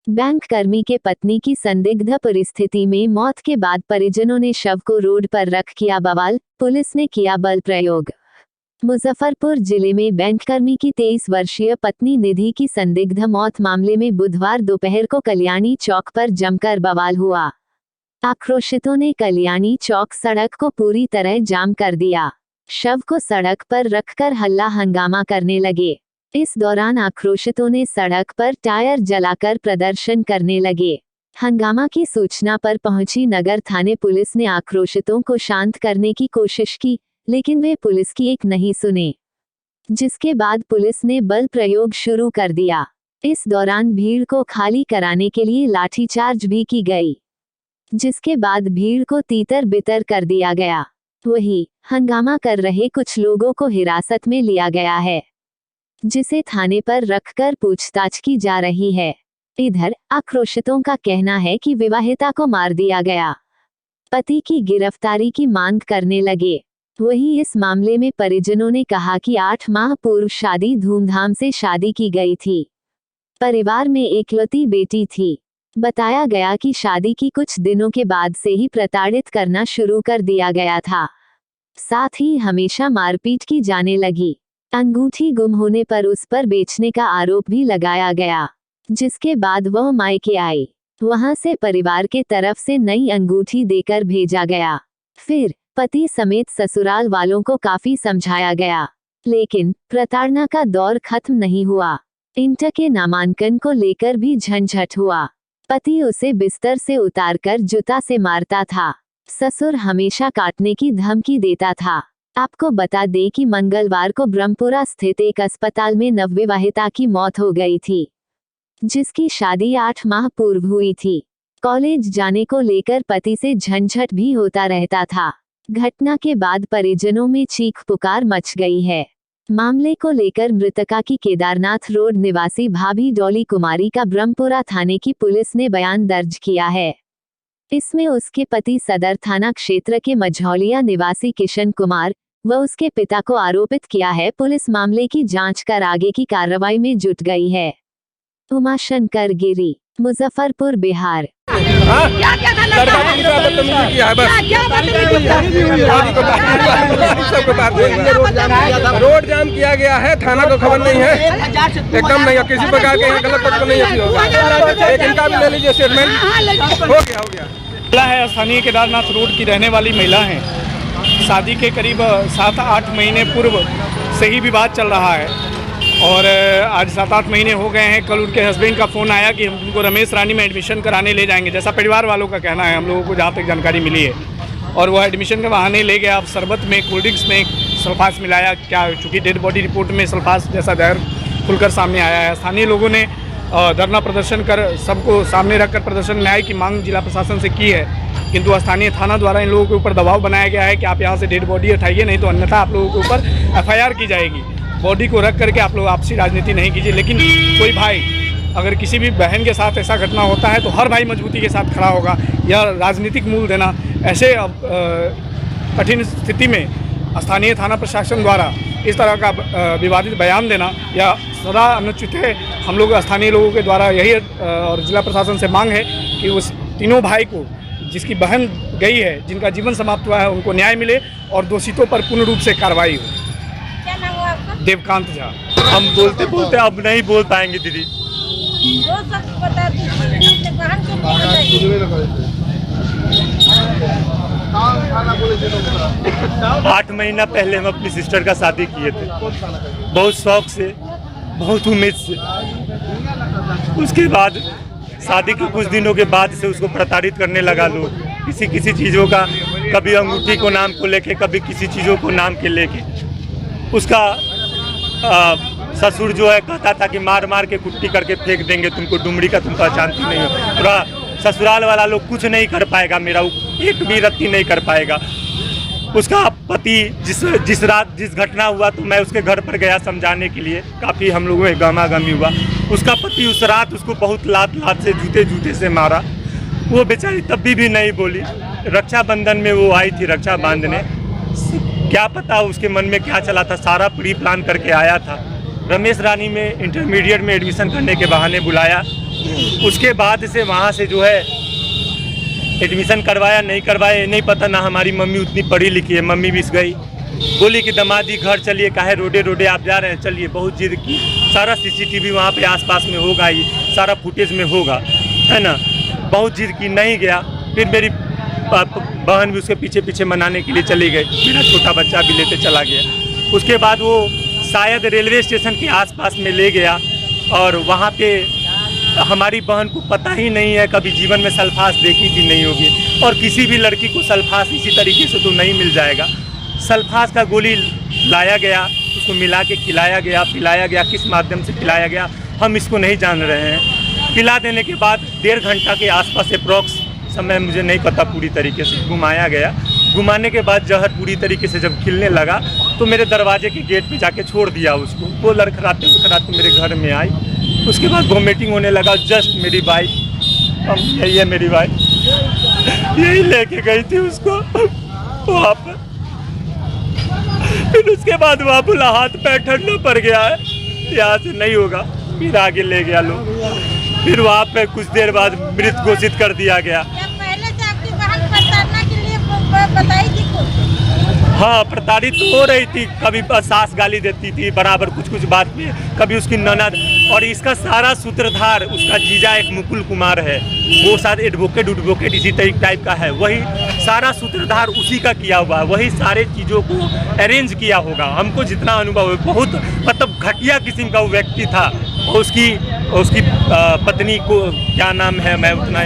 Bank कर्मी के पत्नी की संदिग्ध परिस्थिति में मौत के बाद परिजनों ने शव को रोड पर रख किया बवाल, पुलिस ने किया बल प्रयोग। मुजफ्फरपुर जिले में बैंक कर्मी की 23 वर्षीय पत्नी निधि की संदिग्ध मौत मामले में बुधवार दोपहर को कल्याणी चौक पर जमकर बवाल हुआ। आक्रोशितों ने कल्याणी चौक सड़क को पूरी तरह जाम कर दिया। शव को सड़क पर रखकर हल्ला हंगामा करने लगे। इस दौरान आक्रोशितों ने सड़क पर टायर जलाकर प्रदर्शन करने लगे। हंगामा की सूचना पर पहुंची नगर थाने पुलिस ने आक्रोशितों को शांत करने की कोशिश की, लेकिन वे पुलिस की एक नहीं सुने, जिसके बाद पुलिस ने बल प्रयोग शुरू कर दिया। इस दौरान भीड़ को खाली कराने के लिए लाठीचार्ज भी की गई, जिसके बाद भीड़ को तीतर बितर कर दिया गया। वहीं हंगामा कर रहे कुछ लोगों को हिरासत में लिया गया है, जिसे थाने पर रखकर पूछताछ की जा रही है। इधर आक्रोशितों का कहना है कि विवाहिता को मार दिया गया, पति की गिरफ्तारी की मांग करने लगे। वहीं इस मामले में परिजनों ने कहा कि 8 माह पूर्व शादी धूमधाम से शादी की गई थी। परिवार में एकलौती बेटी थी। बताया गया कि शादी की कुछ दिनों के बाद से ही प्रताड़ित करना शुरू कर दिया गया था, साथ ही हमेशा मारपीट की जाने लगी। अंगूठी गुम होने पर उस पर बेचने का आरोप भी लगाया गया, जिसके बाद वह मायके आई। वहां से परिवार के तरफ से नई अंगूठी देकर भेजा गया। फिर पति समेत ससुराल वालों को काफी समझाया गया, लेकिन प्रताड़ना का दौर खत्म नहीं हुआ। इंटर के नामांकन को लेकर भी झंझट हुआ। पति उसे बिस्तर से उतारकर जूता से मारता था। ससुर हमेशा काटने की धमकी देता था। आपको बता दें कि मंगलवार को ब्रह्मपुरा स्थित एक अस्पताल में नवविवाहिता की मौत हो गई थी, जिसकी शादी 8 माह पूर्व हुई थी। कॉलेज जाने को लेकर पति से झंझट भी होता रहता था। घटना के बाद परिजनों में चीख पुकार मच गई है। मामले को लेकर मृतका की केदारनाथ रोड निवासी भाभी डॉली कुमारी का ब्रह्मपुरा थाने की पुलिस ने बयान दर्ज किया है। इसमें उसके पति सदर थाना क्षेत्र के मझौलिया निवासी किशन कुमार व उसके पिता को आरोपित किया है। पुलिस मामले की जांच कर आगे की कार्रवाई में जुट गई है। उमाशंकर गिरी, मुजफ्फरपुर, बिहार। रोड जाम किया गया है, थाना को खबर नहीं है, एकदम नहीं है, किसी प्रकार के यहाँ गलत तत्व नहीं होगा। एक इनका भी ले लीजिए स्टेटमेंट। हो गया महिला है, स्थानीय केदारनाथ रोड की रहने वाली महिला है। शादी के करीब 7-8 महीने पूर्व से ही विवाद चल रहा है और आज 7-8 महीने हो गए हैं। कल उनके हस्बैंड का फ़ोन आया कि हम उनको रमेश रानी में एडमिशन कराने ले जाएंगे, जैसा परिवार वालों का कहना है, हम लोगों को जहाँ तक जानकारी मिली है। और वह एडमिशन के बहाने ले गया। अब शरबत में, कोल्ड ड्रिंक्स में सल्फास मिलाया क्या, चूँकि डेड बॉडी रिपोर्ट में सल्फास जैसा जहर खुलकर सामने आया है। स्थानीय लोगों ने धरना प्रदर्शन कर सबको सामने रखकर प्रदर्शन न्याय की मांग जिला प्रशासन से की है, किंतु स्थानीय थाना द्वारा इन लोगों के ऊपर दबाव बनाया गया है कि आप यहाँ से डेड बॉडी हटाइए, नहीं तो अन्यथा आप लोगों के ऊपर FIR की जाएगी। बॉडी को रख करके आप लोग आपसी राजनीति नहीं कीजिए। लेकिन कोई भाई अगर किसी भी बहन के साथ ऐसा घटना होता है तो हर भाई मजबूती के साथ खड़ा होगा। यह राजनीतिक मूल देना ऐसे कठिन स्थिति में स्थानीय थाना प्रशासन द्वारा इस तरह का विवादित बयान देना यह सदा अनुचित है। हम लोग स्थानीय लोगों के द्वारा यही और जिला प्रशासन से मांग है कि उस तीनों भाई को, जिसकी बहन गई है, जिनका जीवन समाप्त हुआ है, उनको न्याय मिले और दोषितों पर पूर्ण रूप से कार्रवाई हो। क्या नाम हुआ आपका? देवकांत झा। हम बोलते बोलते अब नहीं बोल पाएंगे दीदी। 8 महीना पहले हम अपनी सिस्टर का शादी किए थे, बहुत शौक से, बहुत उम्मीद से। उसके बाद शादी के कुछ दिनों के बाद से उसको प्रताड़ित करने लगा लोग, किसी चीज़ों का, कभी अंगूठी को नाम को लेके, कभी किसी चीज़ों को नाम के लेके। उसका ससुर जो है कहता था कि मार मार के कुट्टी करके फेंक देंगे तुमको, डुमरी का तुम पहचानती नहीं हो। पूरा ससुराल वाला लोग कुछ नहीं कर पाएगा, मेरा एक भी रत्ती नहीं कर पाएगा। उसका पति जिस रात जिस घटना हुआ तो मैं उसके घर पर गया समझाने के लिए, काफ़ी हम लोगों में गहमा गहमी हुआ। उसका पति उस रात उसको बहुत लात से जूते से मारा। वो बेचारी तब भी नहीं बोली। रक्षाबंधन में वो आई थी रक्षा बांधने, क्या पता उसके मन में क्या चला था, सारा प्री प्लान करके आया था। रमेश रानी में इंटरमीडिएट में एडमिशन करने के बहाने बुलाया उसके बाद से वहाँ से जो है एडमिशन करवाया नहीं करवाया ये नहीं पता ना। हमारी मम्मी उतनी पढ़ी लिखी है, मम्मी भी गई, बोली कि दमादी घर चलिए, काहे रोडे रोडे आप जा रहे हैं, चलिए। बहुत जिद की, सारा सीसीटीवी वहाँ पे आसपास में होगा ही, सारा फुटेज में होगा, है ना। बहुत जिद की, नहीं गया। फिर मेरी बहन भी उसके पीछे पीछे मनाने के लिए चली गई, मेरा छोटा बच्चा भी लेते चला गया। उसके बाद वो शायद रेलवे स्टेशन के आसपास में ले गया और वहाँ पे हमारी बहन को पता ही नहीं है, कभी जीवन में सल्फास देखी भी नहीं होगी, और किसी भी लड़की को सल्फास इसी तरीके से तो नहीं मिल जाएगा। सल्फास का गोली लाया गया, उसको मिला के खिलाया गया, पिलाया गया, किस माध्यम से पिलाया गया हम इसको नहीं जान रहे हैं। पिला देने के बाद 1.5 घंटा के आसपास अप्रॉक्स समय, मुझे नहीं पता पूरी तरीके से, घुमाया गया। घुमाने के बाद जहर पूरी तरीके से जब खिलने लगा तो मेरे दरवाजे के गेट पे जाके छोड़ दिया उसको। वो लड़खड़ाते मेरे घर में आई। उसके बाद वॉमिटिंग होने लगा। जस्ट मेरी बाइक, यही है मेरी बाइक, यही लेके गई थी उसको वहाँ पर। फिर उसके बाद वहाँ बोला हाथ पैर ठंडा पड़ गया है, यहाँ से नहीं होगा। फिर आगे ले गया लोग। फिर वहाँ पे कुछ देर बाद मृत घोषित कर दिया गया। पहले से आपकी बहन प्रताड़ना के लिए बताई थी कुछ? हाँ, प्रताड़ित तो हो रही थी, कभी सास गाली देती थी बराबर कुछ कुछ बात में, कभी उसकी ननद। और इसका सारा सूत्रधार उसका जीजा एक मुकुल कुमार है, वो शायद एडवोकेट इसी टाइप का है। वही सारा सूत्रधार उसी का किया हुआ है, वही सारे चीज़ों को अरेंज किया होगा। हमको जितना अनुभव है, बहुत मतलब घटिया किस्म का वो व्यक्ति था। उसकी पत्नी को क्या नाम है, मैं उतना